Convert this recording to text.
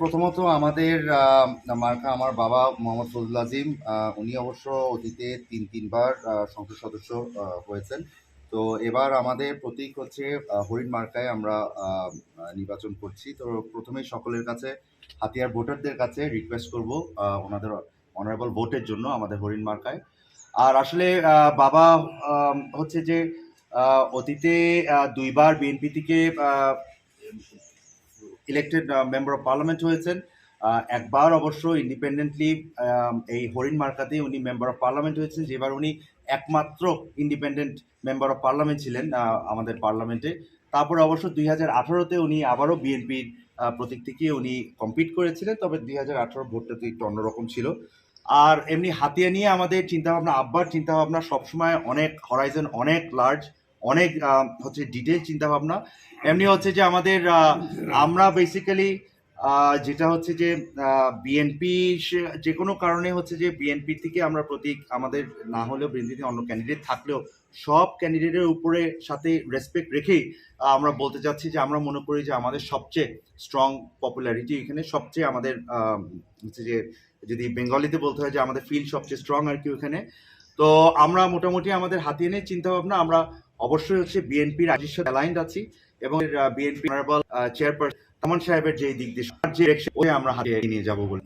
প্রথমত আমাদের মার্কা আমার বাবা মোহাম্মদ ফজলুল আজিম, উনি অবশ্য অতীতে তিনবার সংসদ সদস্য হয়েছেন। তো এবার আমাদের প্রতীক হচ্ছে হরিণ মার্কায় আমরা নির্বাচন করছি। তো প্রথমেই সকলের কাছে হাতিয়ার ভোটারদের কাছে রিকোয়েস্ট করব ওনাদের অনারেবল ভোটের জন্য আমাদের হরিণ মার্কায়। আর আসলে বাবা হচ্ছে যে অতীতে দুইবার বিএনপি থেকে ইলেক্টেড মেম্বার অফ পার্লামেন্ট হয়েছেন। একবার অবশ্য ইন্ডিপেন্ডেন্টলি এই হরিণ মার্কাতেই উনি মেম্বার অফ পার্লামেন্ট হয়েছেন, যেবার উনি একমাত্র ইন্ডিপেন্ডেন্ট মেম্বার অফ পার্লামেন্ট ছিলেন আমাদের পার্লামেন্টে। তারপরে অবশ্য 2018-তে উনি আবারও বিএনপির প্রতীক থেকে উনি কম্পিট করেছিলেন, তবে 2018 ভোটটা তো একটু অন্যরকম ছিল। আর এমনি হাতিয়া নিয়ে আমাদের চিন্তাভাবনা, আব্বার চিন্তাভাবনা সবসময় অনেক হরাইজন, অনেক লার্জ, অনেক হচ্ছে ডিটেল চিন্তাভাবনা। এমনি হচ্ছে যে আমাদের আমরা বেসিক্যালি যেটা হচ্ছে যে বিএনপি যে কোনো কারণে হচ্ছে যে বিএনপি থেকে আমরা প্রতীক আমাদের না হলেও বিএনপিতে অন্য ক্যান্ডিডেট থাকলেও সব ক্যান্ডিডেটের উপরে সাথে রেসপেক্ট রেখেই আমরা বলতে চাচ্ছি যে আমরা মনে করি যে আমাদের সবচেয়ে স্ট্রং পপুলারিটি এখানে, সবচেয়ে আমাদের হচ্ছে যে যদি বেঙ্গলিতে বলতে হয় যে আমাদের ফিল্ড সবচেয়ে স্ট্রং আর কি ওখানে। তো আমরা মোটামুটি আমাদের হাতিয়ে নিয়ে চিন্তা ভাবনা, আমরা অবশ্যই হচ্ছে বিএনপির রাজির সাথে অ্যালাইন্ড আছি এবং বিএনপি অনারেবল চেয়ারপারসন তামান সাহেবের যে দিক দিয়ে যে আমরা হাতিয়ে নিয়ে যাবো বলে।